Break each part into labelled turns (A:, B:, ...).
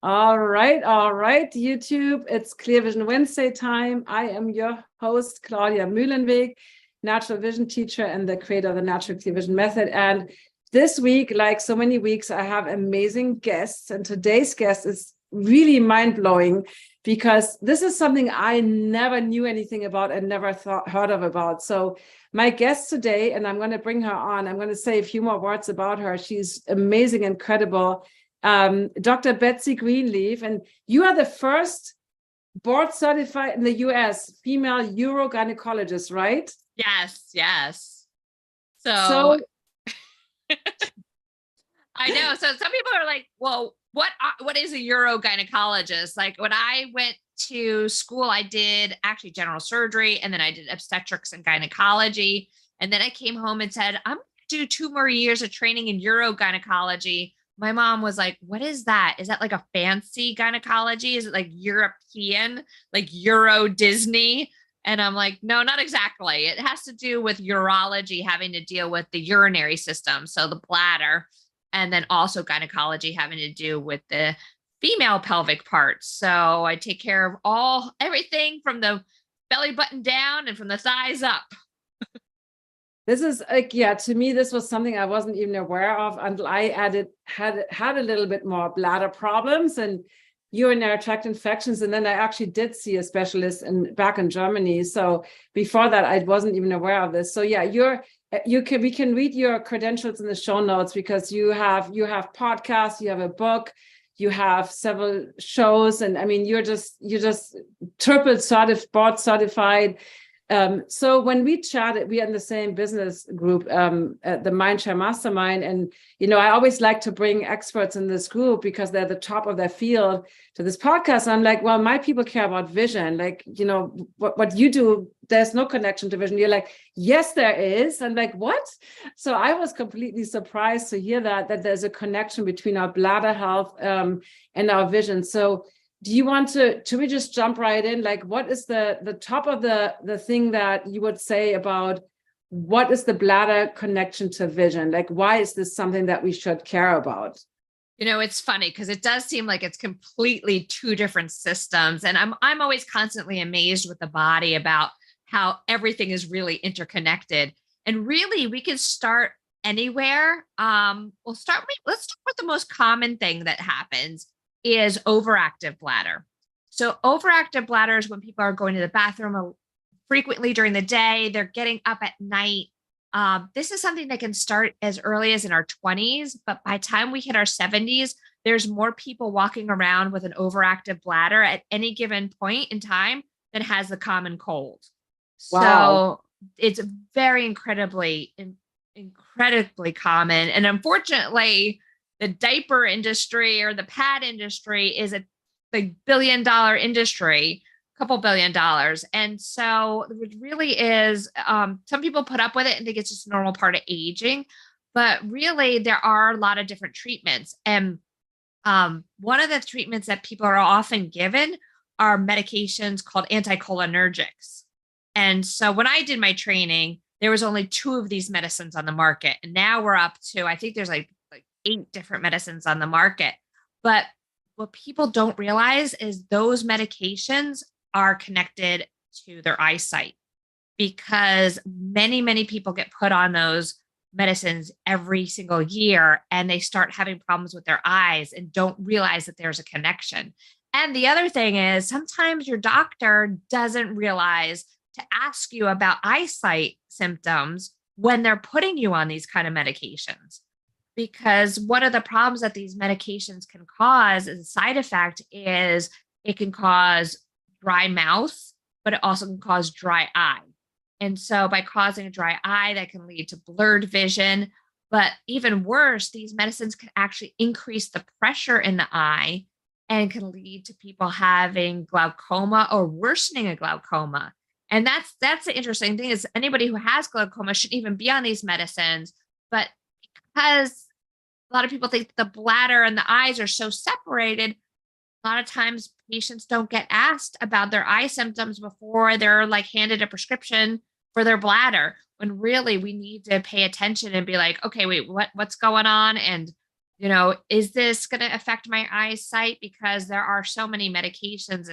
A: All right, YouTube. It's Clear Vision Wednesday time. I am your host, Claudia Mühlenweg, natural vision teacher and the creator of the Natural Clear Vision Method. And this week, like so many weeks, I have amazing guests. And today's guest is really mind-blowing because this is something I never knew anything about and never heard of about. So my guest today, and I'm going to bring her on, I'm going to say a few more words about her. She's amazing, incredible. Dr. Betsy Greenleaf, and you are the first board certified in the US female urogynecologist, right?
B: Yes. So I know. So some people are like, well, what is a urogynecologist? Like when I went to school, I did actually general surgery, and then I did obstetrics and gynecology. And then I came home and said, I'm going to do 2 more years of training in urogynecology. My mom was like, what is that? Is that like a fancy gynecology? Is it like European, like Euro Disney? And I'm like, no, not exactly. It has to do with urology, having to deal with the urinary system, so the bladder, and then also gynecology having to do with the female pelvic parts. So I take care of everything from the belly button down and from the thighs up.
A: This is like, yeah, to me, this was something I wasn't even aware of until I had a little bit more bladder problems and urinary tract infections. And then I actually did see a specialist back in Germany. So before that, I wasn't even aware of this. So yeah, we can read your credentials in the show notes because you have podcasts, you have a book, you have several shows, and I mean, you're just triple board certified. So when we chatted, we are in the same business group, at the Mindshare Mastermind. And, I always like to bring experts in this group because they're the top of their field to this podcast. I'm like, well, my people care about vision. Like, what you do, there's no connection to vision. You're like, yes, there is. I'm like, what? So I was completely surprised to hear that there's a connection between our bladder health, and our vision. So do you want should we just jump right in? Like, what is the top of the thing that you would say about what is the bladder connection to vision? Like, why is this something that we should care about?
B: It's funny because it does seem like it's completely 2 different systems. And I'm always constantly amazed with the body about how everything is really interconnected. And really, we can start anywhere. Let's start with the most common thing that happens is overactive bladder. So overactive bladder is when people are going to the bathroom frequently during the day, they're getting up at night. This is something that can start as early as in our 20s, but by the time we hit our 70s, there's more people walking around with an overactive bladder at any given point in time than has the common cold.
A: Wow.
B: So it's very incredibly common. And unfortunately, the diaper industry or the pad industry is a big billion-dollar industry, a couple $1 billion. And so it really is, some people put up with it and think it's just a normal part of aging, but really there are a lot of different treatments. And one of the treatments that people are often given are medications called anticholinergics. And so when I did my training, there was only 2 of these medicines on the market. And now we're up to, I think there's like 8 different medicines on the market. But what people don't realize is those medications are connected to their eyesight, because many people get put on those medicines every single year and they start having problems with their eyes and don't realize that there's a connection. And the other thing is sometimes your doctor doesn't realize to ask you about eyesight symptoms when they're putting you on these kind of medications. Because one of the problems that these medications can cause as a side effect is it can cause dry mouth, but it also can cause dry eye. And so by causing a dry eye, that can lead to blurred vision. But even worse, these medicines can actually increase the pressure in the eye and can lead to people having glaucoma or worsening of glaucoma. And that's the interesting thing is anybody who has glaucoma shouldn't even be on these medicines. But because a lot of people think the bladder and the eyes are so separated, a lot of times patients don't get asked about their eye symptoms before they're like handed a prescription for their bladder, when really we need to pay attention and be like, okay, wait, what's going on? And is this going to affect my eyesight? Because there are so many medications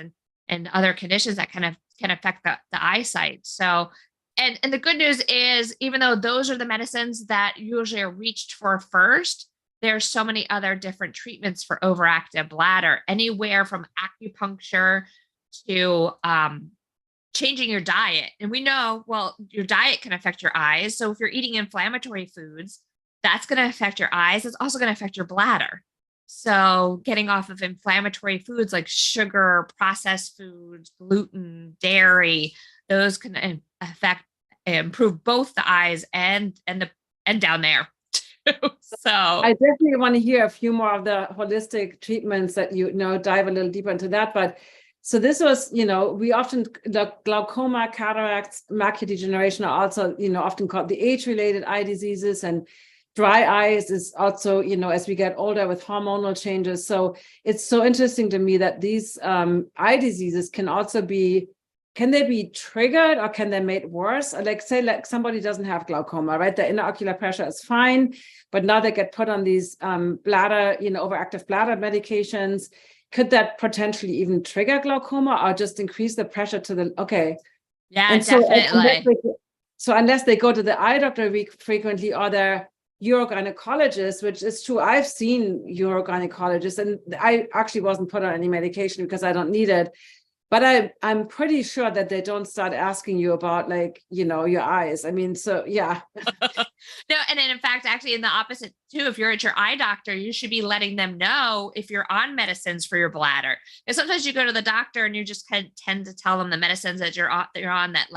B: and other conditions that can affect the eyesight. So, and the good news is, even though those are the medicines that usually are reached for first, there's so many other different treatments for overactive bladder, anywhere from acupuncture to changing your diet. And we know, well, your diet can affect your eyes. So if you're eating inflammatory foods, that's going to affect your eyes. It's also going to affect your bladder. So getting off of inflammatory foods like sugar, processed foods, gluten, dairy, those can improve both the eyes and down there. So
A: I definitely want to hear a few more of the holistic treatments that dive a little deeper into that. But so this was, we often, the glaucoma, cataracts, macular degeneration are also, often called the age-related eye diseases, and dry eyes is also, as we get older with hormonal changes. So it's so interesting to me that these eye diseases can they be triggered, or can they made worse? Like say somebody doesn't have glaucoma, right? The intraocular pressure is fine, but now they get put on these bladder, overactive bladder medications. Could that potentially even trigger glaucoma, or just increase the pressure to the, okay.
B: Yeah,
A: and
B: definitely.
A: So unless they go to the eye doctor frequently, or their urogynecologist, which is true. I've seen urogynecologists, and I actually wasn't put on any medication because I don't need it. But I'm pretty sure that they don't start asking you about your eyes. I mean, so yeah.
B: No, and in fact, actually in the opposite too, if you're at your eye doctor, you should be letting them know if you're on medicines for your bladder. Because sometimes you go to the doctor and you just tend to tell them the medicines that you're on that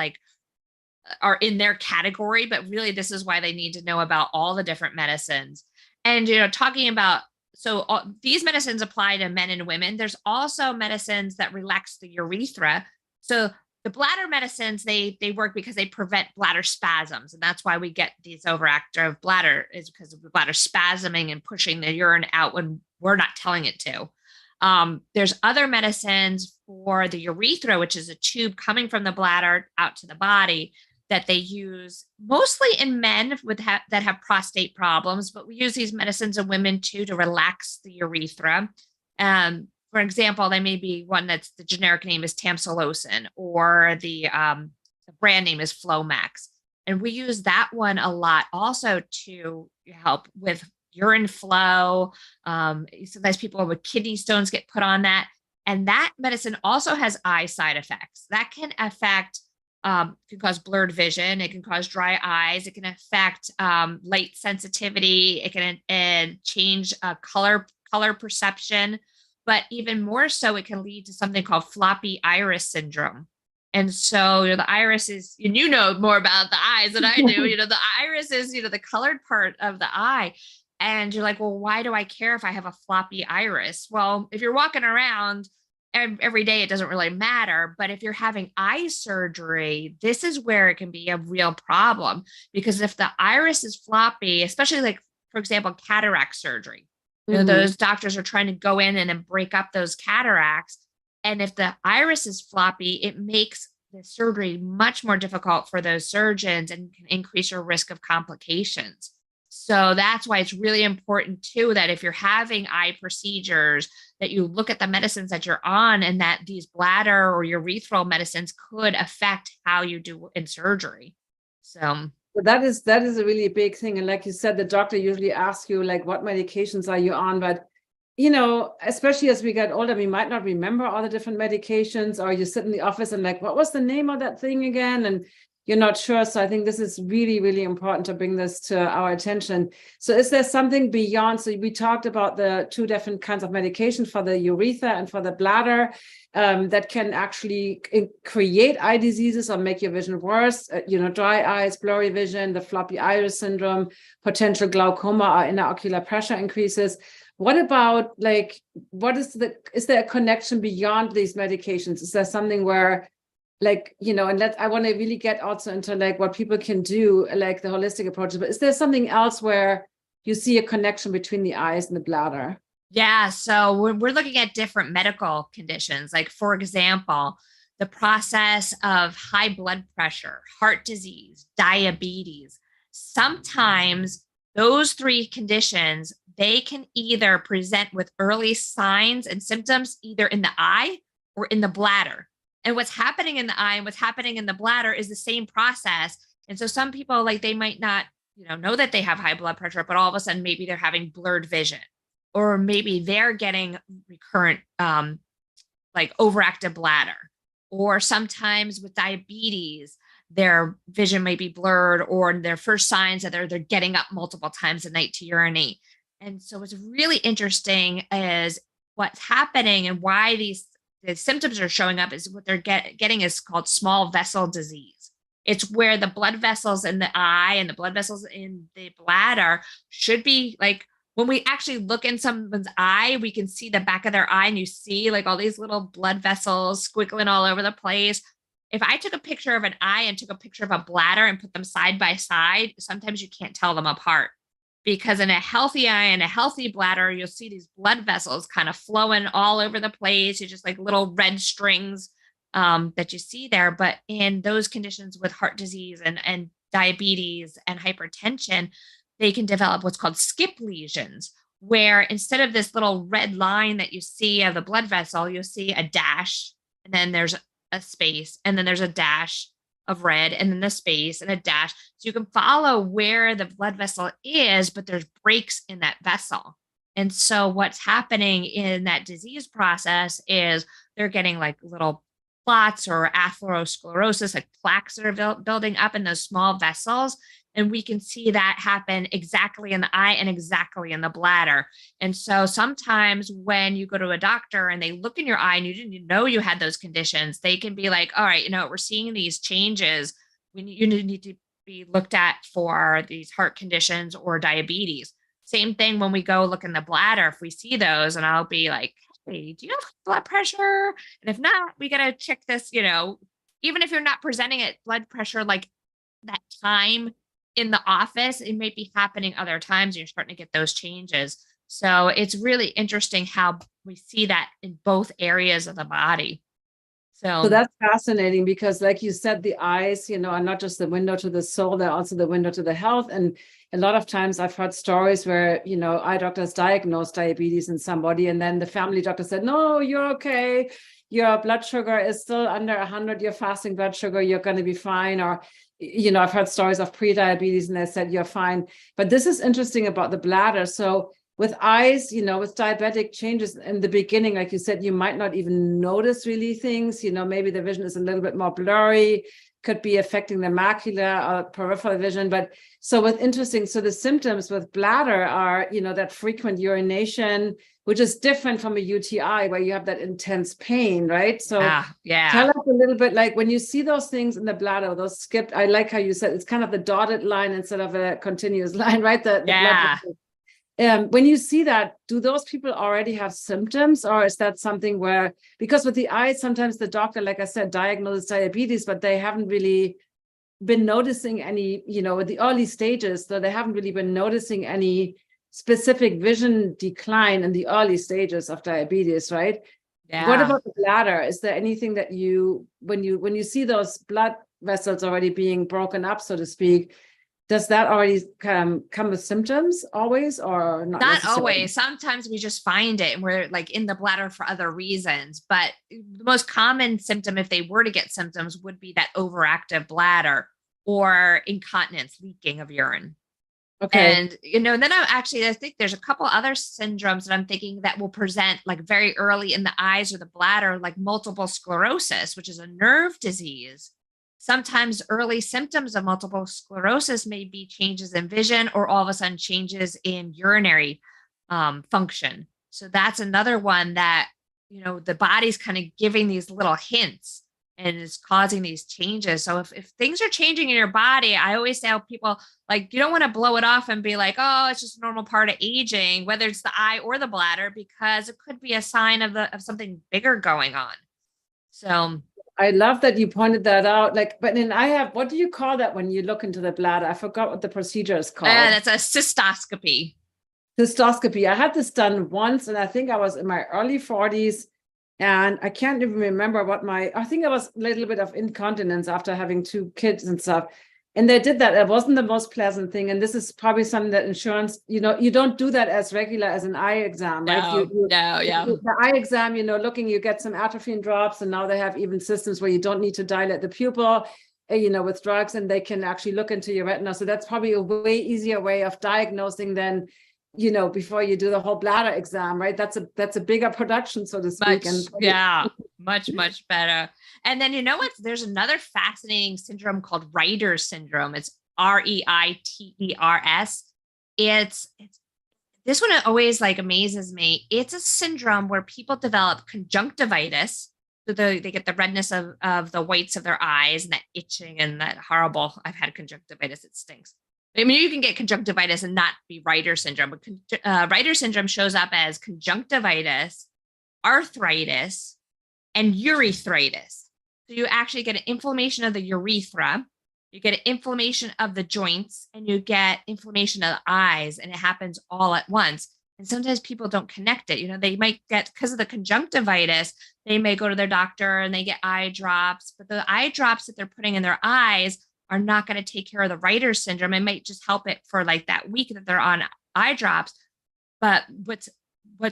B: are in their category, but really this is why they need to know about all the different medicines. And, talking about, so these medicines apply to men and women. There's also medicines that relax the urethra. So the bladder medicines, they work because they prevent bladder spasms. And that's why we get these overactive bladder, is because of the bladder spasming and pushing the urine out when we're not telling it to. There's other medicines for the urethra, which is a tube coming from the bladder out to the body, that they use mostly in men that have prostate problems, but we use these medicines in women too to relax the urethra. For example, there may be one that's the generic name is tamsulosin, or the brand name is Flomax. And we use that one a lot also to help with urine flow. Sometimes people with kidney stones get put on that. And that medicine also has eye side effects. That can affect can cause blurred vision. It can cause dry eyes. It can affect light sensitivity. It can change color perception, but even more so, it can lead to something called floppy iris syndrome. And so, the iris is, and more about the eyes than I do. The iris is, the colored part of the eye. And you're like, well, why do I care if I have a floppy iris? Well, if you're walking around every day, it doesn't really matter. But if you're having eye surgery, this is where it can be a real problem, because if the iris is floppy, especially for example, cataract surgery, those doctors are trying to go in and then break up those cataracts. And if the iris is floppy, it makes the surgery much more difficult for those surgeons and can increase your risk of complications. So that's why it's really important too, that if you're having eye procedures, that you look at the medicines that you're on, and that these bladder or urethral medicines could affect how you do in surgery. So
A: that is a really big thing. And like you said, the doctor usually asks you what medications are you on, but especially as we get older, we might not remember all the different medications, or you sit in the office and what was the name of that thing again? And you're not sure. So I think this is really, really important to bring this to our attention. So is there something beyond? So we talked about the two different kinds of medication for the urethra and for the bladder that can actually create eye diseases or make your vision worse. Dry eyes, blurry vision, the floppy iris syndrome, potential glaucoma, or intraocular pressure increases. What about is there a connection beyond these medications? Is there something where and I want to really get also into what people can do, the holistic approach, but is there something else where you see a connection between the eyes and the bladder?
B: Yeah. So we're looking at different medical conditions. For example, the process of high blood pressure, heart disease, diabetes. Sometimes those three conditions, they can either present with early signs and symptoms either in the eye or in the bladder. And what's happening in the eye and what's happening in the bladder is the same process. And so some people, like, they might not, know that they have high blood pressure, but all of a sudden maybe they're having blurred vision, or maybe they're getting recurrent like overactive bladder, or sometimes with diabetes, their vision may be blurred, or their first signs that they're getting up multiple times a night to urinate. And so what's really interesting is what's happening and why the symptoms are showing up is what they're getting is called small vessel disease. It's where the blood vessels in the eye and the blood vessels in the bladder should be like, when we actually look in someone's eye, we can see the back of their eye and you see like all these little blood vessels squiggling all over the place. If I took a picture of an eye and took a picture of a bladder and put them side by side, sometimes you can't tell them apart, because in a healthy eye and a healthy bladder, you'll see these blood vessels kind of flowing all over the place. You're just like little red strings that you see there. But in those conditions with heart disease and diabetes and hypertension, they can develop what's called skip lesions, where instead of this little red line that you see of the blood vessel, you'll see a dash, and then there's a space, and then there's a dash of red, and then the space and a dash. So you can follow where the blood vessel is, but there's breaks in that vessel. And so what's happening in that disease process is they're getting like little clots or atherosclerosis, like plaques that are building up in those small vessels. And we can see that happen exactly in the eye and exactly in the bladder. And so sometimes when you go to a doctor and they look in your eye and you didn't know you had those conditions, they can be like, all right, we're seeing these changes. You need to be looked at for these heart conditions or diabetes. Same thing when we go look in the bladder, if we see those, and I'll be like, hey, do you have blood pressure? And if not, we got to check this, even if you're not presenting at blood pressure like that time in the office, it may be happening other times. You're starting to get those changes. So it's really interesting how we see that in both areas of the body. So
A: that's fascinating, because like you said, the eyes, are not just the window to the soul, they're also the window to the health. And a lot of times I've heard stories where, eye doctors diagnosed diabetes in somebody, and then the family doctor said, no, you're okay. Your blood sugar is still under 100, your fasting blood sugar, you're going to be fine. Or I've heard stories of pre-diabetes and they said, you're fine. But this is interesting about the bladder. So with eyes, with diabetic changes in the beginning, like you said, you might not even notice really things, maybe the vision is a little bit more blurry, could be affecting the macular or peripheral vision. But so the symptoms with bladder are, that frequent urination, which is different from a UTI where you have that intense pain, right? So
B: yeah.
A: Tell us a little bit, like when you see those things in the bladder, those skipped, I like how you said it's kind of the dotted line instead of a continuous line, right? The blood. When you see that, do those people already have symptoms, or is that something where, because with the eyes, sometimes the doctor, like I said, diagnoses diabetes, but they haven't really been noticing any, with the early stages, so they haven't really been noticing any specific vision decline in the early stages of diabetes, right?
B: Yeah.
A: What about the bladder? Is there anything that when you see those blood vessels already being broken up, so to speak, does that already come with symptoms always, or not
B: always? Sometimes we just find it and we're like in the bladder for other reasons. But the most common symptom, if they were to get symptoms, would be that overactive bladder or incontinence, leaking of urine.
A: Okay.
B: And, then I think there's a couple other syndromes that I'm thinking that will present like very early in the eyes or the bladder, like multiple sclerosis, which is a nerve disease. Sometimes early symptoms of multiple sclerosis may be changes in vision, or all of a sudden changes in urinary function. So that's another one that, the body's kind of giving these little hints and is causing these changes. So if things are changing in your body, I always tell people, like, you don't want to blow it off and be like, oh, it's just a normal part of aging, whether it's the eye or the bladder, because it could be a sign of something bigger going on. So
A: I love that you pointed that out. But then what do you call that when you look into the bladder? I forgot what the procedure is called.
B: That's a cystoscopy.
A: Cystoscopy. I had this done once, and I think I was in my early 40s. And I can't even remember I think it was a little bit of incontinence after having 2 kids and stuff. And they did that. It wasn't the most pleasant thing. And this is probably something that insurance, you don't do that as regular as an eye exam, right? The eye exam, looking, you get some atropine drops, and now they have even systems where you don't need to dilate the pupil, with drugs, and they can actually look into your retina. So that's probably a way easier way of diagnosing than, before you do the whole bladder exam, right? That's a bigger production, so to speak.
B: Much better. And then what? There's another fascinating syndrome called Reiter's syndrome. It's REITERS. It's this one always amazes me. It's a syndrome where people develop conjunctivitis. So they get the redness of the whites of their eyes and that itching and that horrible. I've had conjunctivitis. It stinks. I mean, you can get conjunctivitis and not be Reiter syndrome, but Reiter syndrome shows up as conjunctivitis, arthritis, and urethritis. So you actually get an inflammation of the urethra, you get an inflammation of the joints, and you get inflammation of the eyes, and it happens all at once. And sometimes people don't connect it. They might get, because of the conjunctivitis, they may go to their doctor and they get eye drops, but the eye drops that they're putting in their eyes are not going to take care of the Reiter syndrome. It might just help it for that week that they're on eye drops. But what's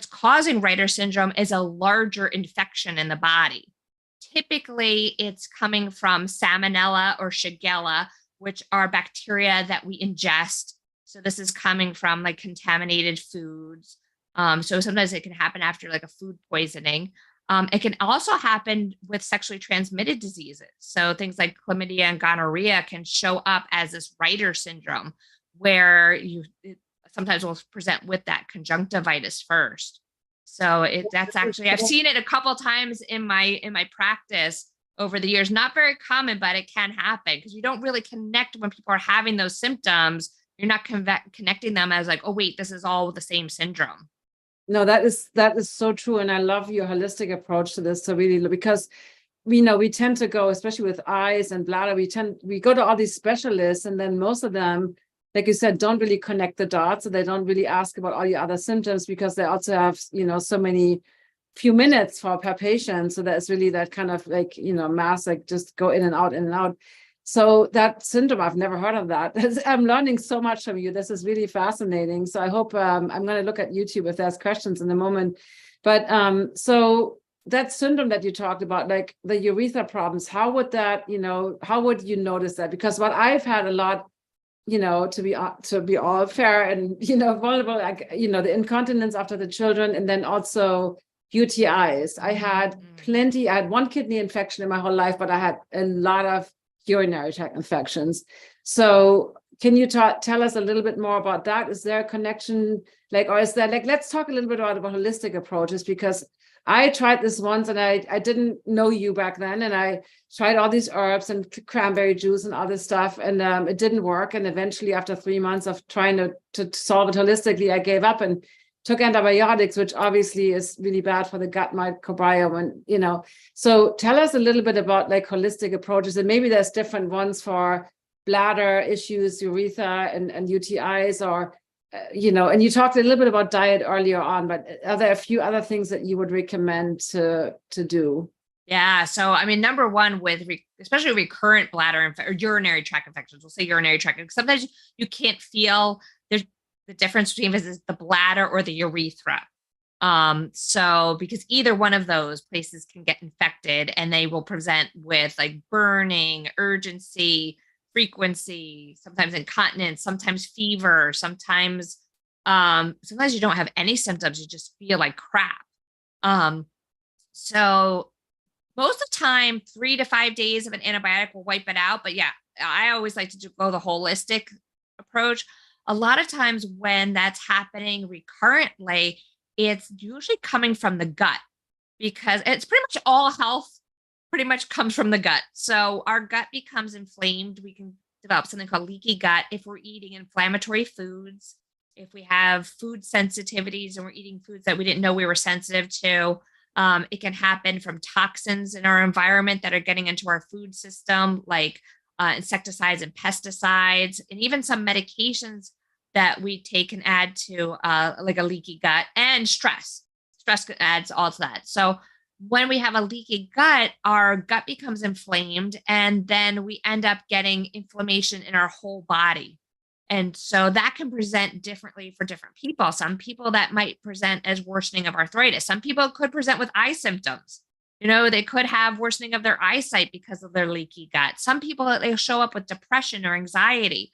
B: causing Reiter syndrome is a larger infection in the body. Typically, it's coming from Salmonella or Shigella, which are bacteria that we ingest. So this is coming from contaminated foods. So sometimes it can happen after a food poisoning. It can also happen with sexually transmitted diseases. So things like chlamydia and gonorrhea can show up as this Reiter syndrome, where it sometimes will present with that conjunctivitis first. So that's actually, I've seen it a couple times in my practice over the years. Not very common, but it can happen because you don't really connect when people are having those symptoms. You're not connecting them as oh wait, this is all the same syndrome.
A: No, that is so true. And I love your holistic approach to this. So really, because we tend to go, especially with eyes and bladder, we go to all these specialists, and then most of them, like you said, don't really connect the dots. So they don't really ask about all your other symptoms, because they also have, so many few minutes per patient. So that's really that kind of mass, just go in and out, in and out. So that syndrome, I've never heard of that. I'm learning so much from you. This is really fascinating. So I hope I'm going to look at YouTube if there's questions in a moment. But so that syndrome that you talked about, the urethra problems, how would that, how would you notice that? Because what I've had a lot, to be all fair and, vulnerable, the incontinence after the children, and then also UTIs. I had one kidney infection in my whole life, but I had a lot of urinary tract infections. So can you tell us a little bit more about that? Is there a connection, or is there let's talk a little bit about holistic approaches, because I tried this once and I didn't know you back then, and I tried all these herbs and cranberry juice and other stuff, and it didn't work. And eventually, after 3 months of trying to solve it holistically, I gave up and took antibiotics, which obviously is really bad for the gut microbiome. And, so tell us a little bit about holistic approaches, and maybe there's different ones for bladder issues, urethra and UTIs, or, and you talked a little bit about diet earlier on, but are there a few other things that you would recommend to do?
B: Yeah. So, I mean, number one, with especially recurrent bladder or urinary tract infections, we'll say urinary tract, sometimes you can't feel there's the difference between if it's the bladder or the urethra. So because either one of those places can get infected, and they will present with burning, urgency, frequency, sometimes incontinence, sometimes fever, sometimes you don't have any symptoms, you just feel like crap. So most of the time, 3 to 5 days of an antibiotic will wipe it out. But yeah, I always like to go the holistic approach. A lot of times when that's happening recurrently, it's usually coming from the gut, because it's pretty much all health pretty much comes from the gut. So our gut becomes inflamed. We can develop something called leaky gut if we're eating inflammatory foods, if we have food sensitivities and we're eating foods that we didn't know we were sensitive to. It can happen from toxins in our environment that are getting into our food system, like insecticides and pesticides, and even some medications that we take can add to a leaky gut, and stress. Stress adds all to that. So when we have a leaky gut, our gut becomes inflamed, and then we end up getting inflammation in our whole body. And so that can present differently for different people. Some people that might present as worsening of arthritis. Some people could present with eye symptoms. They could have worsening of their eyesight because of their leaky gut. Some people, they show up with depression or anxiety.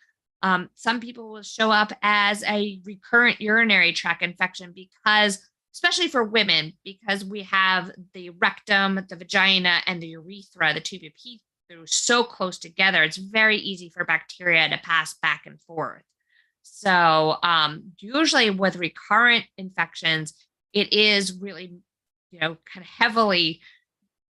B: Some people will show up as a recurrent urinary tract infection because, especially for women, because we have the rectum, the vagina, and the urethra, the tube of pee through so close together, it's very easy for bacteria to pass back and forth. So usually with recurrent infections, it is really, kind of heavily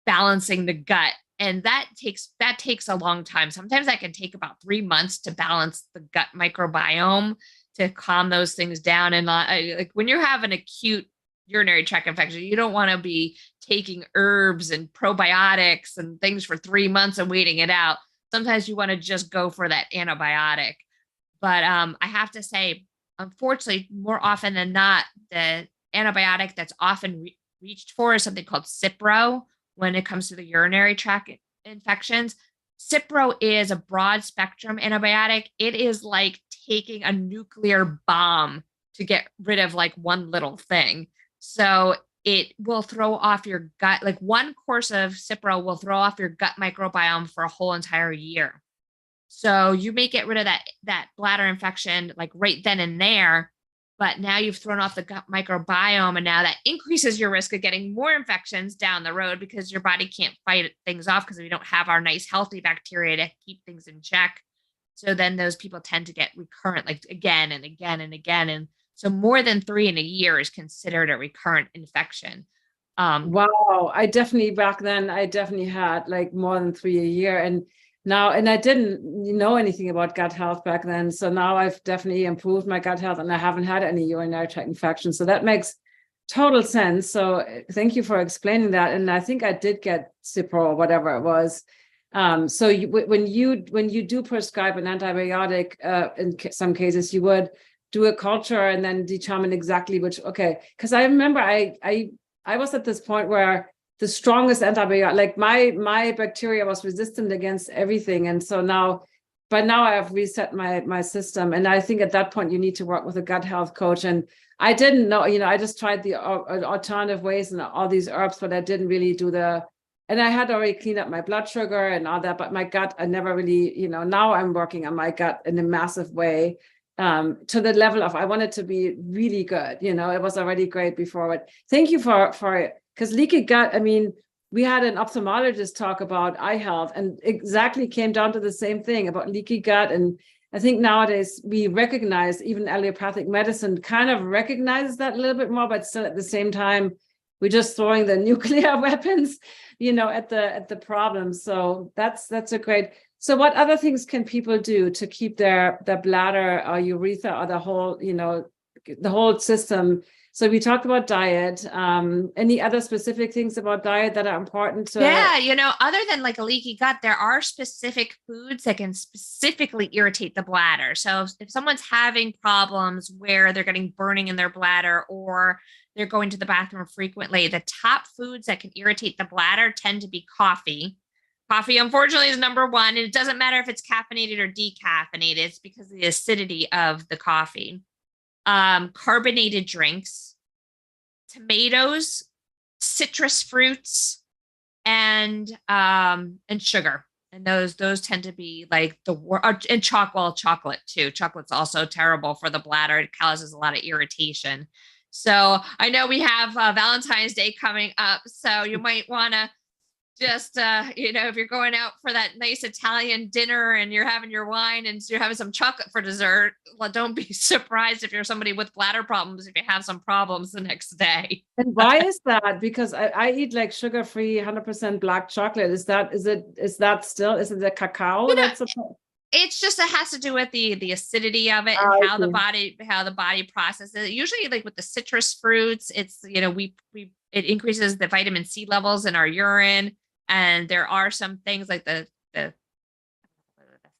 B: balancing the gut. And that takes a long time. Sometimes that can take about 3 months to balance the gut microbiome, to calm those things down. And like when you have an acute urinary tract infection, you don't want to be taking herbs and probiotics and things for 3 months and waiting it out. Sometimes you want to just go for that antibiotic. But I have to say, unfortunately, more often than not, the antibiotic that's often reached for is something called Cipro when it comes to the urinary tract infections. Cipro is a broad spectrum antibiotic. It is like taking a nuclear bomb to get rid of like one little thing. So it will throw off your gut. Like one course of Cipro will throw off your gut microbiome for a whole entire year. So you may get rid of that bladder infection like right then and there, but now you've thrown off the gut microbiome, and now that increases your risk of getting more infections down the road because your body can't fight things off because we don't have our nice healthy bacteria to keep things in check. So then those people tend to get recurrent, like again and again and again. And so more than 3 in a year is considered a recurrent infection.
A: Wow. Back then, I definitely had like more than 3 a year. And I didn't know anything about gut health back then. So now I've definitely improved my gut health and I haven't had any urinary tract infections. So that makes total sense. So thank you for explaining that. And I think I did get Cipro or whatever it was. So when you do prescribe an antibiotic, in some cases, you would do a culture and then determine exactly because I remember I was at this point where the strongest antibiotic, like my bacteria was resistant against everything. And so now I have reset my system. And I think at that point you need to work with a gut health coach. And I didn't know, I just tried the alternative ways and all these herbs, but I didn't really do and I had already cleaned up my blood sugar and all that, but my gut, I never really, now I'm working on my gut in a massive way, to the level of, I want it to be really good. It was already great before, but thank you for because leaky gut, I mean, we had an ophthalmologist talk about eye health and exactly came down to the same thing about leaky gut. And I think nowadays we recognize, even allopathic medicine kind of recognizes that a little bit more, but still at the same time, we're just throwing the nuclear weapons, at the problem. So that's a great. So what other things can people do to keep their bladder or urethra or the whole system? So we talked about diet. Any other specific things about diet that are important to?
B: Yeah, other than like a leaky gut, there are specific foods that can specifically irritate the bladder. So if someone's having problems where they're getting burning in their bladder or they're going to the bathroom frequently, the top foods that can irritate the bladder tend to be coffee. Coffee, unfortunately, is number one. And it doesn't matter if it's caffeinated or decaffeinated. It's because of the acidity of the coffee. Carbonated drinks, tomatoes, citrus fruits, and sugar. And those tend to be like and chocolate too. Chocolate's also terrible for the bladder. It causes a lot of irritation. So I know we have Valentine's Day coming up, so you might want to just, if you're going out for that nice Italian dinner and you're having your wine and you're having some chocolate for dessert, well, don't be surprised if you're somebody with bladder problems, if you have some problems the next day.
A: And why is that? Because I eat like sugar-free, 100% black chocolate. Is it the cacao?
B: It's just, it has to do with the acidity of it and how the body processes it. Usually like with the citrus fruits, it's, it increases the vitamin C levels in our urine. And there are some things like the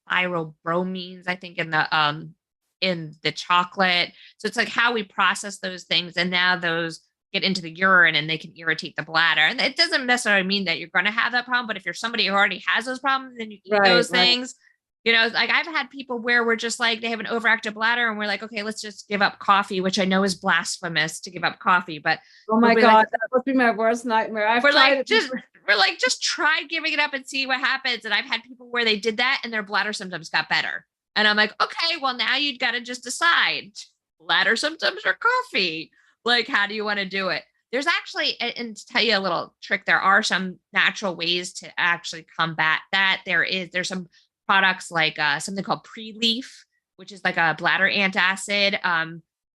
B: thyrobromines, I think, in the chocolate. So it's like how we process those things. And now those get into the urine and they can irritate the bladder. And it doesn't necessarily mean that you're going to have that problem, but if you're somebody who already has those problems and you eat those things, you know, like I've had people where we're just like, they have an overactive bladder and we're like, okay, let's just give up coffee, which I know is blasphemous to give up coffee, but
A: oh my God, that would be my worst nightmare.
B: We're like, just try giving it up and see what happens. And I've had people where they did that and their bladder symptoms got better. And I'm like, okay, well now you've got to just decide bladder symptoms or coffee. Like, how do you want to do it? There's actually, and to tell you a little trick, there are some natural ways to actually combat that. There's some products like something called Pre-Leaf, which is like a bladder antacid.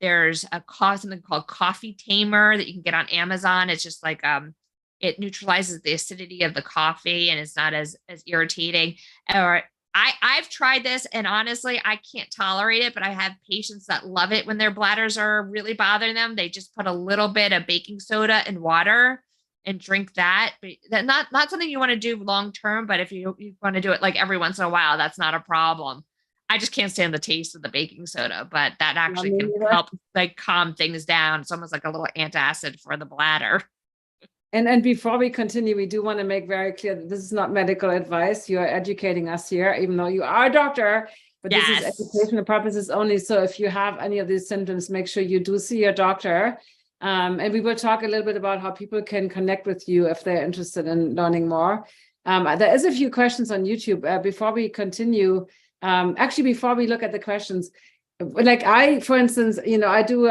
B: There's something called Coffee Tamer that you can get on Amazon. It's just like it neutralizes the acidity of the coffee and it's not as irritating. Or I've tried this and honestly, I can't tolerate it, but I have patients that love it when their bladders are really bothering them. They just put a little bit of baking soda and water and drink that. But that's not something you want to do long-term, but if you want to do it like every once in a while, that's not a problem. I just can't stand the taste of the baking soda, but that actually can help like calm things down. It's almost like a little antacid for the bladder.
A: And before we continue, we do want to make very clear that this is not medical advice. You are educating us here, even though you are a doctor, but this is educational purposes only. So if you have any of these symptoms, make sure you do see your doctor. And we will talk a little bit about how people can connect with you if they're interested in learning more. There is a few questions on YouTube. Before we continue, actually, before we look at the questions, like for instance, you know, I do,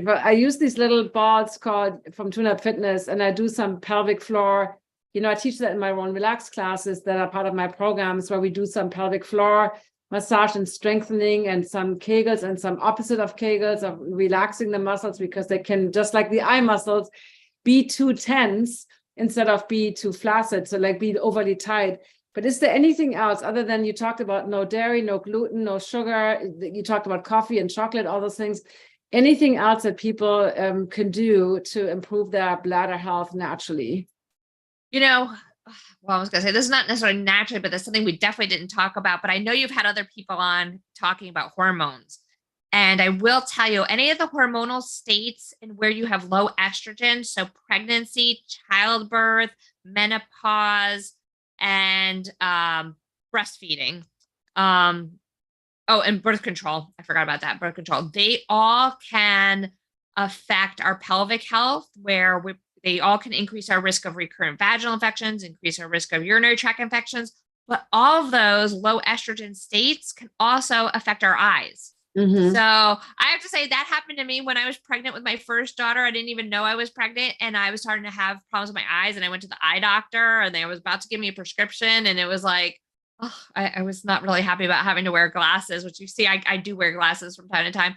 A: I use these little balls called from Tune Up Fitness, and I do some pelvic floor. You know, I teach that in my own relax classes that are part of my programs where we do some pelvic floor massage and strengthening and some Kegels and some opposite of Kegels of relaxing the muscles because they can, just like the eye muscles, be too tense instead of be too flaccid. So like be overly tight. But is there anything else other than you talked about no dairy, no gluten, no sugar? You talked about coffee and chocolate, all those things. Anything else that people can do to improve their bladder health naturally?
B: You know, well, I was going to say this is not necessarily naturally, but that's something we definitely didn't talk about. But I know you've had other people on talking about hormones. And I will tell you, any of the hormonal states and where you have low estrogen, so pregnancy, childbirth, menopause, and breastfeeding. And birth control. I forgot about that. Birth control. They all can affect our pelvic health, where they all can increase our risk of recurrent vaginal infections, increase our risk of urinary tract infections. But all of those low estrogen states can also affect our eyes. Mm-hmm. So I have to say that happened to me when I was pregnant with my first daughter. I didn't even know I was pregnant and I was starting to have problems with my eyes, and I went to the eye doctor and they was about to give me a prescription, and it was like, I was not really happy about having to wear glasses, which you see, I do wear glasses from time to time.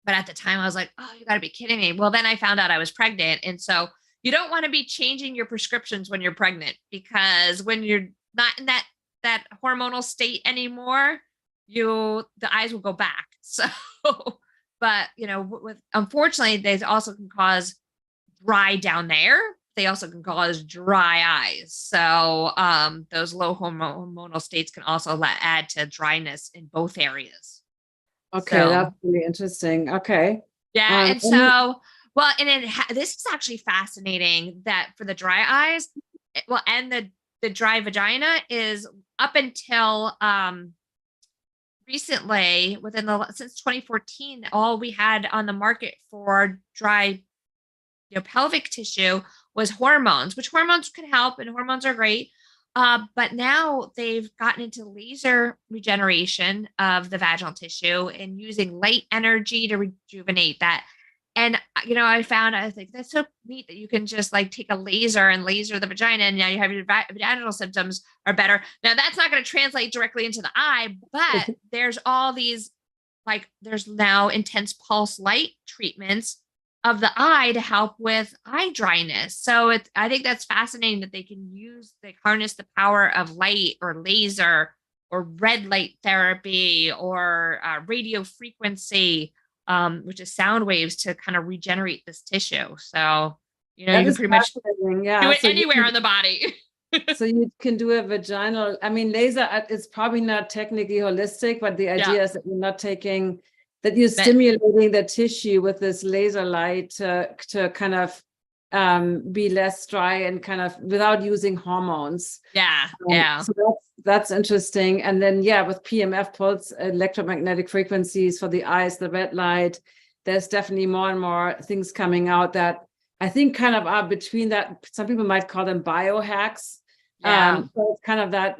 B: But at the time I was like, oh, you gotta be kidding me. Well, then I found out I was pregnant. And so you don't want to be changing your prescriptions when you're pregnant, because when you're not in that hormonal state anymore, the eyes will go back. So, but you know, unfortunately, they also can cause dry down there. They also can cause dry eyes. So those low hormonal states can also add to dryness in both areas.
A: Okay, so, that's really interesting. Okay.
B: Yeah, and so, well, and this is actually fascinating that for the dry eyes, well, and the dry vagina is up until recently, since 2014, all we had on the market for dry pelvic tissue was hormones, which hormones can help and hormones are great. But now they've gotten into laser regeneration of the vaginal tissue and using light energy to rejuvenate that. And, you know, I think that's so neat that you can just like take a laser and laser the vagina, and now you have your vaginal symptoms are better. Now that's not going to translate directly into the eye, but there's all these, like, there's now intense pulse light treatments of the eye to help with eye dryness. So I think that's fascinating that they harness the power of light or laser or red light therapy or radio frequency, which is sound waves, to kind of regenerate this tissue. So, you know, you can pretty much do it anywhere on the body.
A: So you can do a vaginal, I mean, laser is probably not technically holistic, but the idea is that you're not taking that you're stimulating the tissue with this laser light to kind of be less dry and kind of without using hormones.
B: Yeah.
A: So that's interesting. And then, with PMF pulse, electromagnetic frequencies for the eyes, the red light, there's definitely more and more things coming out that I think kind of are between that. Some people might call them biohacks. So it's kind of that,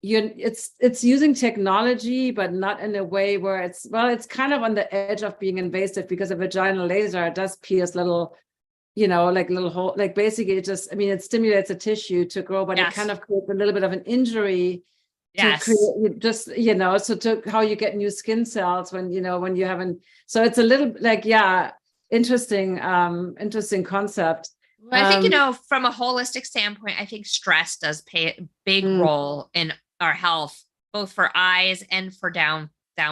A: it's using technology, but not in a way where it's kind of on the edge of being invasive, because a vaginal laser does pierce little, like little hole, like basically it just, it stimulates a tissue to grow, but it kind of creates a little bit of an injury to create just, so to how you get new skin cells when you haven't, so it's a little like, interesting concept.
B: Well, I think, from a holistic standpoint, I think stress does play a big role in our health, both for eyes and for down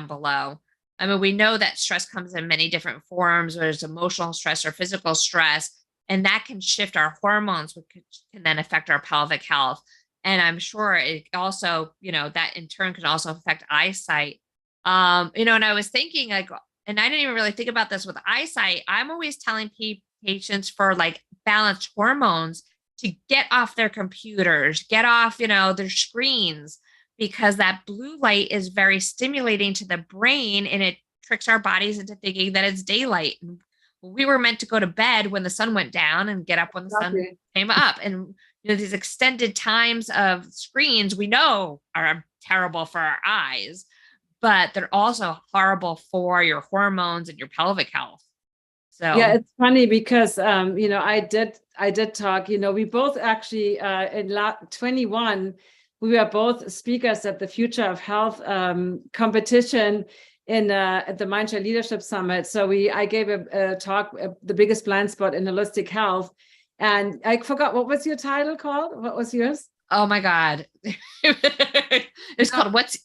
B: below. I mean, we know that stress comes in many different forms. There's emotional stress or physical stress, and that can shift our hormones, which can then affect our pelvic health. And I'm sure it also, that in turn can also affect eyesight. And I was thinking like, and I didn't even really think about this with eyesight. I'm always telling patients for like balanced hormones to get off their computers, get off, their screens, because that blue light is very stimulating to the brain and it tricks our bodies into thinking that it's daylight. We were meant to go to bed when the sun went down and get up when the sun came up. And these extended times of screens we know are terrible for our eyes, but they're also horrible for your hormones and your pelvic health. So
A: it's funny because I did talk, we both actually in 21 we were both speakers at the Future of Health competition at the Mindshare Leadership Summit. So I gave a talk, the biggest blind spot in holistic health, and I forgot, what was your title called? What was yours?
B: Oh my God. It's called What's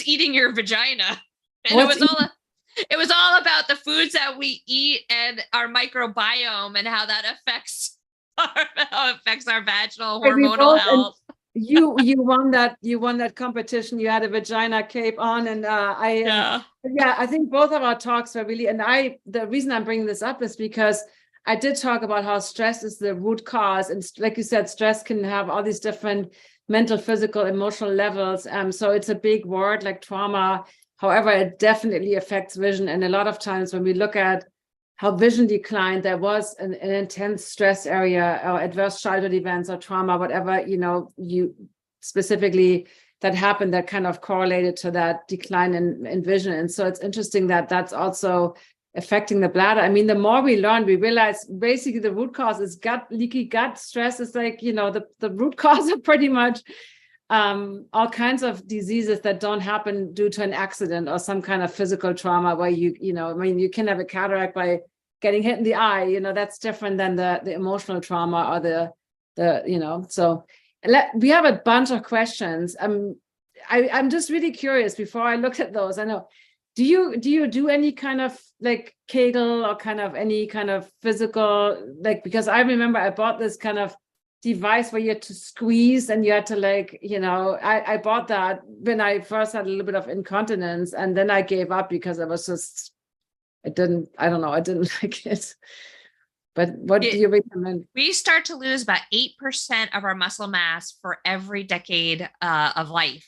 B: Eating Your Vagina? And it was all about the foods that we eat and our microbiome and how that affects our vaginal hormonal health.
A: You won that competition. You had a vagina cape on, and I think both of our talks were really, and the reason I'm bringing this up is because I did talk about how stress is the root cause, and like you said, stress can have all these different mental, physical, emotional levels. So it's a big word like trauma. However, it definitely affects vision, and a lot of times when we look at how vision declined, there was an intense stress area or adverse childhood events or trauma, whatever, you specifically that happened that kind of correlated to that decline in vision. And so it's interesting that that's also affecting the bladder. I mean, the more we learn, we realize basically the root cause is leaky gut. Stress is like, the root cause of pretty much all kinds of diseases that don't happen due to an accident or some kind of physical trauma where you can have a cataract by getting hit in the eye, that's different than the emotional trauma or so we have a bunch of questions. I'm just really curious before I look at those. I know, do you do any kind of like Kegel or kind of any kind of physical, like, because I remember I bought this kind of device where you had to squeeze and you had to I bought that when I first had a little bit of incontinence, and then I gave up because it was just, I didn't like it. But what do you recommend?
B: We start to lose about 8% of our muscle mass for every decade of life.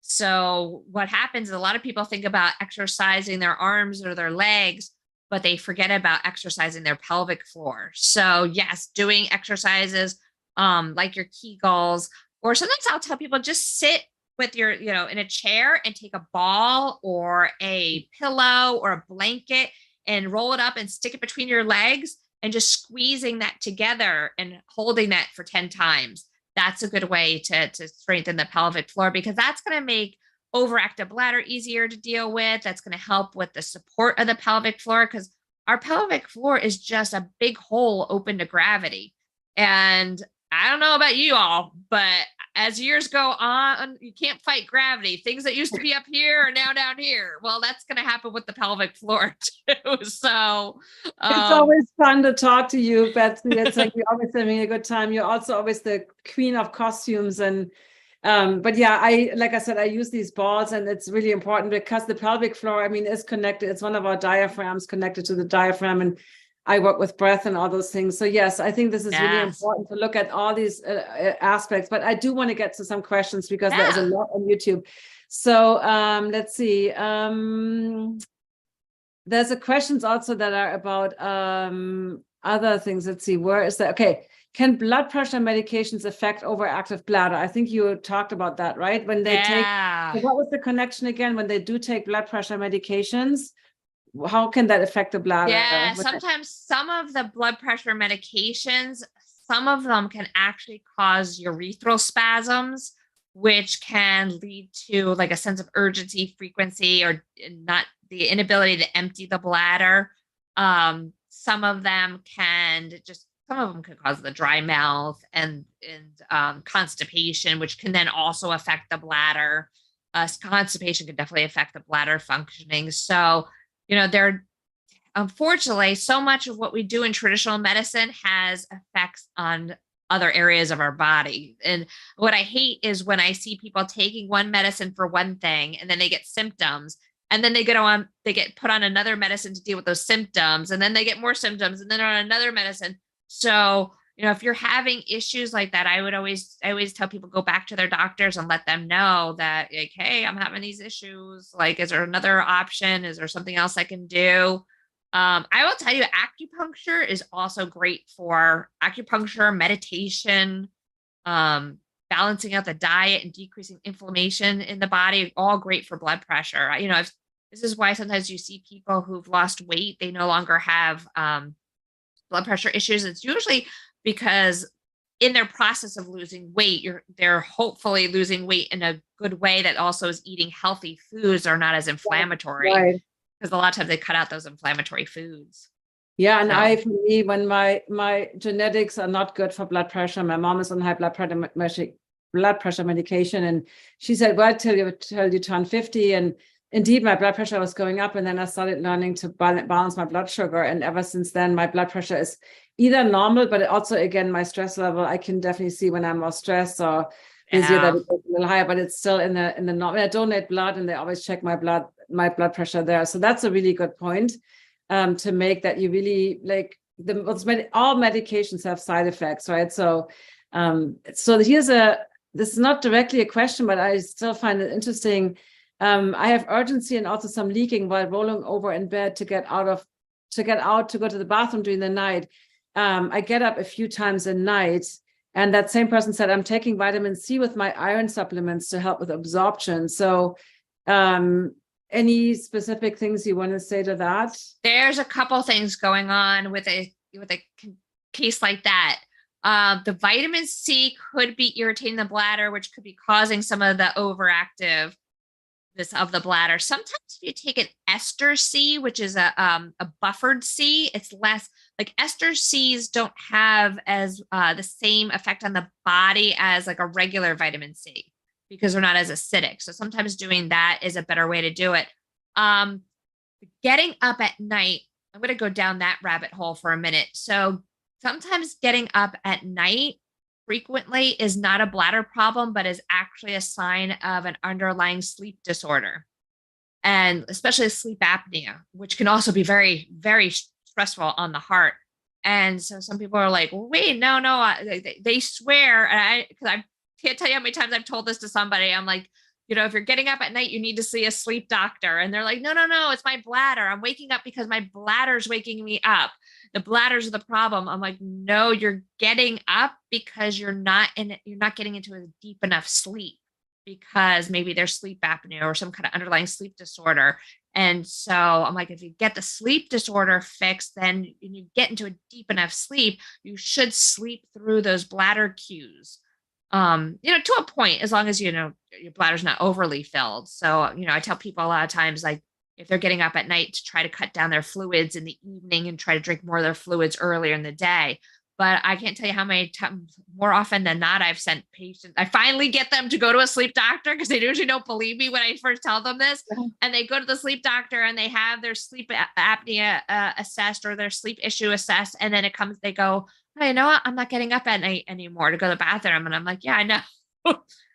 B: So what happens is a lot of people think about exercising their arms or their legs, but they forget about exercising their pelvic floor. So yes, doing exercises like your Kegels, or sometimes I'll tell people just sit with your, in a chair and take a ball or a pillow or a blanket and roll it up and stick it between your legs and just squeezing that together and holding that for 10 times. That's a good way to strengthen the pelvic floor, because that's going to make overactive bladder easier to deal with. That's going to help with the support of the pelvic floor, because our pelvic floor is just a big hole open to gravity. And I don't know about you all, but as years go on, you can't fight gravity. Things that used to be up here are now down here. Well, that's going to happen with the pelvic floor too. So
A: it's always fun to talk to you, Betsy. It's like you're always having a good time. You're also always the queen of costumes, and But yeah, like I said, I use these balls, and it's really important because the pelvic floor, I mean, is connected. It's one of our diaphragms connected to the diaphragm, and I work with breath and all those things. So yes, I think this is really important to look at all these aspects. But I do want to get to some questions because there's a lot on YouTube. So let's see. There's a questions also that are about other things. Let's see, where is that? Okay. Can blood pressure medications affect overactive bladder? I think you talked about that, right? When they take, what was the connection again? When they do take blood pressure medications, how can that affect the bladder?
B: Yeah, sometimes some of the blood pressure medications, some of them can actually cause urethral spasms, which can lead to like a sense of urgency, frequency, or not the inability to empty the bladder. Some of them can cause the dry mouth and constipation, which can then also affect the bladder. Constipation can definitely affect the bladder functioning. So, unfortunately, so much of what we do in traditional medicine has effects on other areas of our body. And what I hate is when I see people taking one medicine for one thing, and then they get symptoms, and then they get put on another medicine to deal with those symptoms, and then they get more symptoms, and then on another medicine. So, if you're having issues like that, I always tell people, go back to their doctors and let them know that, like, hey, I'm having these issues. Like, is there another option? Is there something else I can do? I will tell you, acupuncture is also great for acupuncture, meditation, balancing out the diet and decreasing inflammation in the body, all great for blood pressure. This is why sometimes you see people who've lost weight, they no longer have blood pressure issues. It's usually because in their process of losing weight, they're hopefully losing weight in a good way that also is eating healthy foods are not as inflammatory.
A: Right.
B: Because a lot of times they cut out those inflammatory foods.
A: Yeah, and for me, when my genetics are not good for blood pressure, my mom is on high blood pressure medication, and she said, well, till you turn 50, and indeed, my blood pressure was going up, and then I started learning to balance my blood sugar. And ever since then, my blood pressure is either normal, but also, again, my stress level, I can definitely see when I'm more stressed or busier that it goes a little higher, but it's still in the normal. I donate blood, and they always check my blood pressure there. So that's a really good point to make, that you really all medications have side effects, right? So this is not directly a question, but I still find it interesting. I have urgency and also some leaking while rolling over in bed to get out to go to the bathroom during the night. I get up a few times a night, and that same person said, I'm taking vitamin C with my iron supplements to help with absorption. So any specific things you want to say to that?
B: There's a couple things going on with a case like that. The vitamin C could be irritating the bladder, which could be causing some of the overactive of the bladder. Sometimes if you take an ester C, which is a buffered C, it's less, like ester Cs don't have as the same effect on the body as like a regular vitamin C, because they're not as acidic. So sometimes doing that is a better way to do it. Getting up at night, I'm going to go down that rabbit hole for a minute. So sometimes getting up at night frequently is not a bladder problem, but is actually a sign of an underlying sleep disorder, and especially sleep apnea, which can also be very, very stressful on the heart. And so some people are like, well, wait, no, they swear. And because I can't tell you how many times I've told this to somebody. I'm like, if you're getting up at night, you need to see a sleep doctor. And they're like, no, it's my bladder. I'm waking up because my bladder's waking me up. The bladders are the problem. I'm like, no, you're getting up because you're not getting into a deep enough sleep, because maybe there's sleep apnea or some kind of underlying sleep disorder. And so I'm like, if you get the sleep disorder fixed, then you get into a deep enough sleep, you should sleep through those bladder cues. To a point, as long as, your bladder's not overly filled. So, I tell people a lot of times, like, if they're getting up at night, to try to cut down their fluids in the evening and try to drink more of their fluids earlier in the day. But I can't tell you how many times, more often than not, I've sent patients. I finally get them to go to a sleep doctor, because they usually don't believe me when I first tell them this. And they go to the sleep doctor and they have their sleep apnea assessed, or their sleep issue assessed. And then they go, oh, you know what? I'm not getting up at night anymore to go to the bathroom. And I'm like, yeah, I know.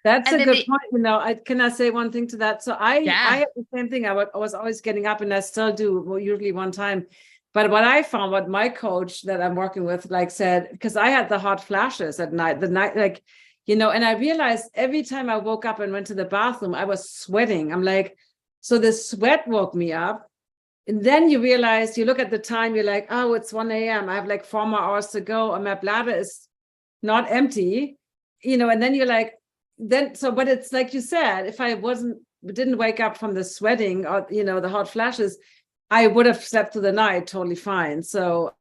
A: That's
B: And
A: a
B: then
A: good point. You know, can I say one thing to that? So I
B: Yeah.
A: had the same thing. I was always getting up, and I still do, well, usually one time. But what I found, what my coach that I'm working with, like, said, because I had the hot flashes at night, like, you know, and I realized every time I woke up and went to the bathroom, I was sweating. I'm like, so the sweat woke me up. And then you realize, you look at the time, you're like, oh, it's 1 a.m. I have like 4 more hours to go, and my bladder is not empty, you know, and then you're like, but it's like you said, if I didn't wake up from the sweating or, you know, the hot flashes, I would have slept through the night totally fine. So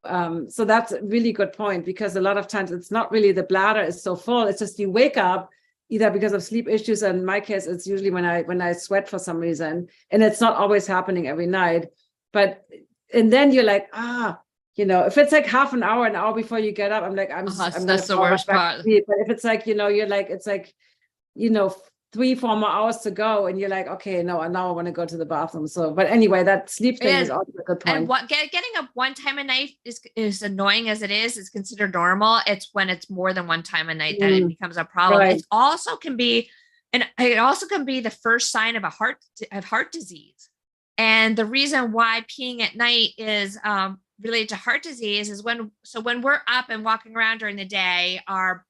A: so that's a really good point, because a lot of times it's not really the bladder is so full, it's just you wake up either because of sleep issues, and in my case it's usually when I sweat for some reason, and it's not always happening every night. But and then you're like, you know, if it's like half an hour before you get up, I'm like, I'm
B: that's the worst part.
A: But if it's like, you know, you're like, it's like, you know, 3-4 more hours to go, and you're like, okay, no, now I want to go to the bathroom. So, but anyway, that sleep thing is also a good point.
B: And getting up one time a night is annoying as it is considered normal. It's when it's more than one time a night that it becomes a problem.
A: Right.
B: It also can be the first sign of heart disease. And the reason why peeing at night is related to heart disease is when we're up and walking around during the day, our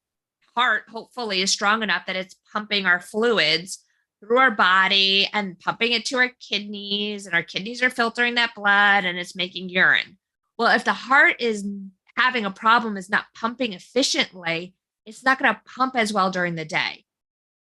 B: heart hopefully is strong enough that it's pumping our fluids through our body and pumping it to our kidneys, and our kidneys are filtering that blood and it's making urine. Well, if the heart is having a problem, is not pumping efficiently, it's not going to pump as well during the day.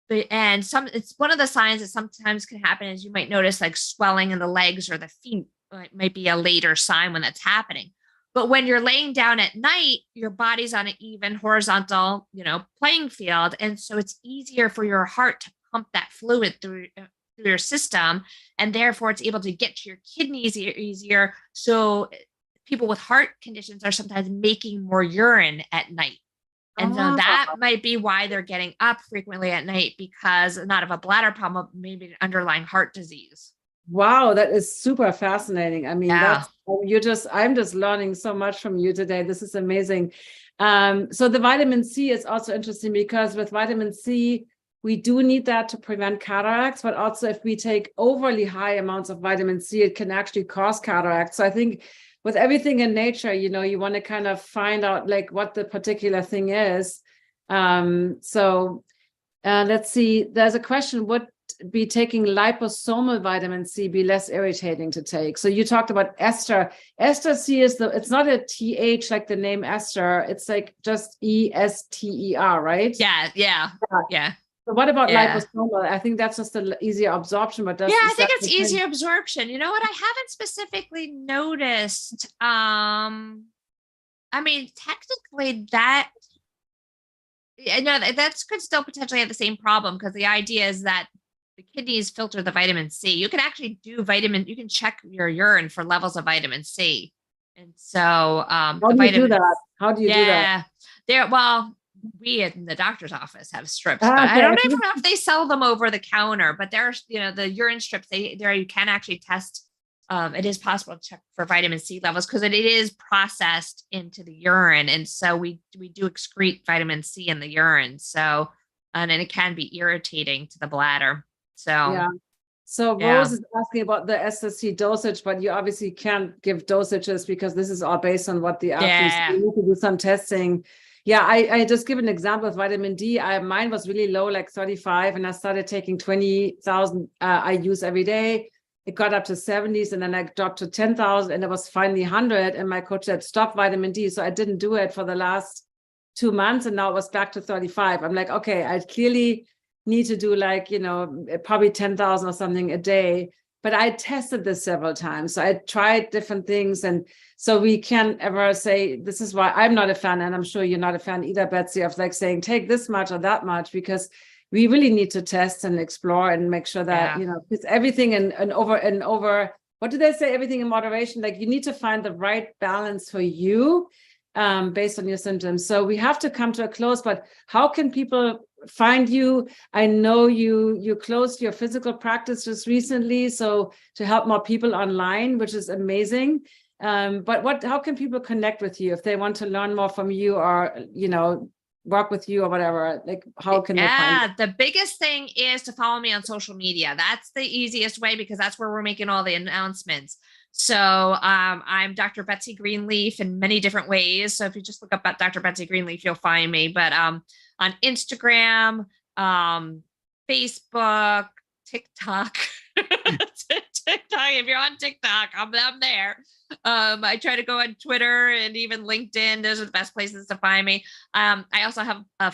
B: It's one of the signs that sometimes can happen is you might notice like swelling in the legs or the feet. It might be a later sign when that's happening. But when you're laying down at night, your body's on an even horizontal, you know, playing field. And so it's easier for your heart to pump that fluid through your system. And therefore it's able to get to your kidneys easier. So people with heart conditions are sometimes making more urine at night. And so that might be why they're getting up frequently at night, because not of a bladder problem, maybe an underlying heart disease.
A: Wow, that is super fascinating. I mean,
B: Yeah.
A: I'm just learning so much from you today. This is amazing. So the vitamin C is also interesting, because with vitamin C, we do need that to prevent cataracts, but also if we take overly high amounts of vitamin C, it can actually cause cataracts. So I think with everything in nature, you know, you want to kind of find out like what the particular thing is. Let's see, there's a question, would be taking liposomal vitamin C be less irritating to take? So you talked about ester. Ester C it's not a TH like the name Esther, it's like just ESTER, right?
B: Yeah.
A: So what about liposomal? I think that's just an easier absorption, but
B: I think it's easier absorption. You know what? I haven't specifically noticed. I mean, technically that, no, that could still potentially have the same problem, because the idea is that the kidneys filter the vitamin C. You can actually you can check your urine for levels of vitamin C. And so, how
A: do you do that? How do you do that?
B: We in the doctor's office have strips, but I don't even know if they sell them over the counter, but there's, you know, the urine strips, you can actually test. It is possible to check for vitamin C levels, because it is processed into the urine. And so we do excrete vitamin C in the urine. So, and it can be irritating to the bladder. So,
A: yeah. So Rose is asking about the SSC dosage, but you obviously can't give dosages because this is all based on what the athletes need to do some testing. Yeah, I just give an example of vitamin D. Mine was really low, like 35, and I started taking 20,000 IUs every day. It got up to 70s, and then I dropped to 10,000, and it was finally 100. And my coach said, stop vitamin D. So I didn't do it for the last 2 months, and now it was back to 35. I'm like, okay, I clearly need to do like, you know, probably 10,000 or something a day. But I tested this several times. So I tried different things. And so we can't ever say, this is why I'm not a fan, and I'm sure you're not a fan either, Betsy, of like saying, take this much or that much, because we really need to test and explore and make sure that, you know, it's everything and over, what do they say? Everything in moderation. Like you need to find the right balance for you based on your symptoms. So we have to come to a close, but how can people find you? I know you closed your physical practice just recently, so to help more people online, which is amazing. But how can people connect with you if they want to learn more from you, or, you know, work with you or whatever, like how can they find you?
B: The biggest thing is to follow me on social media. That's the easiest way because that's where we're making all the announcements. So I'm Dr. Betsy Greenleaf in many different ways. So if you just look up at Dr. Betsy Greenleaf, you'll find me. But on Instagram, Facebook, TikTok. TikTok. If you're on TikTok, I'm there. I try to go on Twitter and even LinkedIn. Those are the best places to find me. I also have a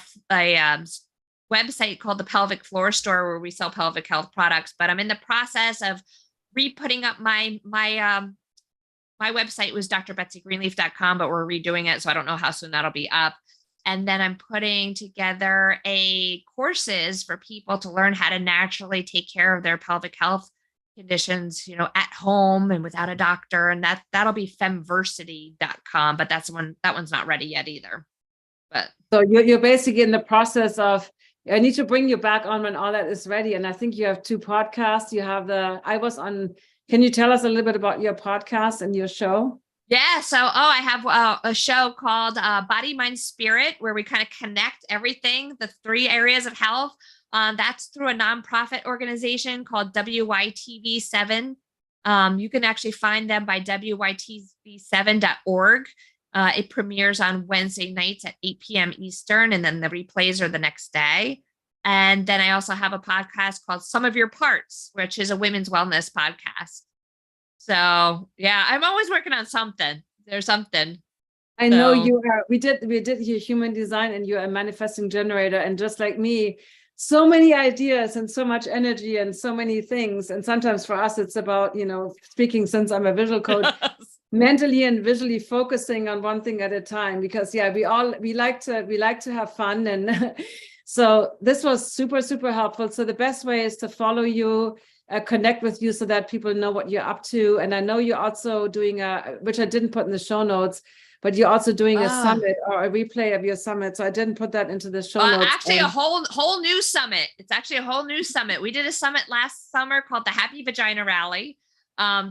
B: website called the Pelvic Floor Store where we sell pelvic health products. But I'm in the process of re-putting up my website was drbetsygreenleaf.com, but we're redoing it, so I don't know how soon that'll be up. And then I'm putting together courses for people to learn how to naturally take care of their pelvic health conditions, at home and without a doctor. And that'll be femversity.com, but that one's not ready yet either. But
A: so you're basically in the process of, I need to bring you back on when all that is ready. And I think you have 2 podcasts. You have can you tell us a little bit about your podcast and your show?
B: Yeah. So, I have a show called Body, Mind, Spirit, where we kind of connect everything, the 3 areas of health. That's through a nonprofit organization called WYTV7. You can actually find them by WYTV7.org. It premieres on Wednesday nights at 8 p.m. Eastern, and then the replays are the next day. And then I also have a podcast called Some of Your Parts, which is a women's wellness podcast. So yeah, I'm always working on something. There's something.
A: I know you are. We did your human design, and you're a manifesting generator. And just like me, so many ideas and so much energy and so many things. And sometimes for us, it's about, speaking, since I'm a visual coach, mentally and visually focusing on one thing at a time, because we like to have fun. And so this was super, super helpful. So the best way is to follow you, connect with you so that people know what you're up to. And I know you're also doing which I didn't put in the show notes, but you're also doing a summit or a replay of your summit. So I didn't put that into the show notes.
B: Actually, a whole new summit. It's actually a whole new summit. We did a summit last summer called the Happy Vagina Rally.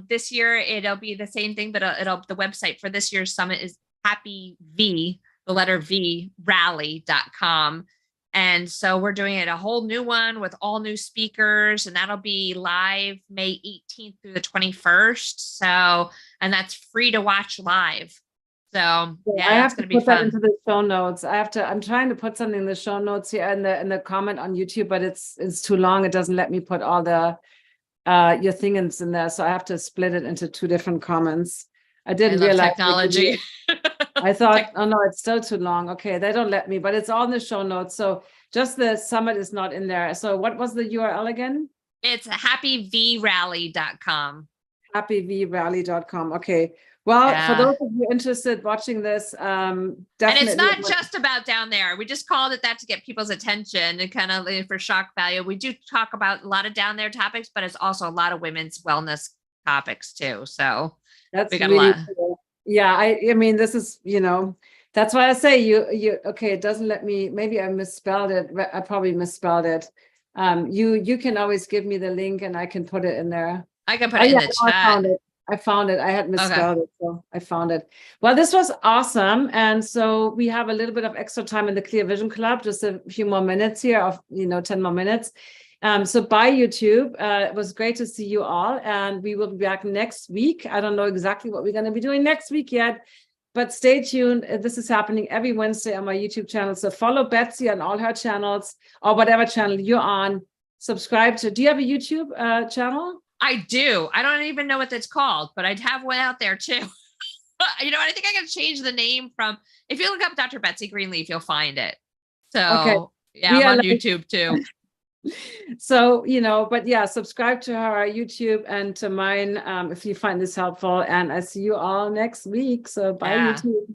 B: This year it'll be the same thing, but the website for this year's summit is happy V, the letter V, rally.com. And so we're doing it a whole new one with all new speakers, and that'll be live May 18th through the 21st. So, and that's free to watch live. So yeah,
A: I have
B: it's going
A: to
B: to be
A: put
B: fun.
A: that into the show notes. I'm trying to put something in the show notes here in the comment on YouTube, but it's too long. It doesn't let me put all the your things in there. So I have to split it into 2 different comments. I didn't realize
B: technology.
A: I thought, oh no, it's still too long. Okay, they don't let me, but it's all in the show notes. So just the summit is not in there. So what was the URL again?
B: It's happyvrally.com.
A: happyvrally.com. Okay. Well, for those of you interested watching this, definitely.
B: And it's not just about down there. We just called it that to get people's attention and kind of for shock value. We do talk about a lot of down there topics, but it's also a lot of women's wellness topics too. So
A: that's
B: we got
A: really
B: a lot.
A: Cool. Yeah, I mean, this is, that's why I say you okay, it doesn't let me, maybe I misspelled it. I probably misspelled it. You can always give me the link and I can put it in there.
B: I can put it in the chat.
A: I found it. I had misspelled it, so I found it. Well, this was awesome. And so we have a little bit of extra time in the Clear Vision Club, just a few more minutes here of, 10 more minutes. So bye, YouTube. It was great to see you all. And we will be back next week. I don't know exactly what we're going to be doing next week yet, but stay tuned. This is happening every Wednesday on my YouTube channel. So follow Betsy on all her channels or whatever channel you're on. Subscribe to, do you have a YouTube channel?
B: I do. I don't even know what that's called, but I'd have one out there too. I think I can change the name from, if you look up Dr. Betsy Greenleaf, you'll find it. So okay. Yeah, I'm on YouTube too.
A: So, but yeah, subscribe to her YouTube and to mine if you find this helpful. And I see you all next week. So bye, YouTube.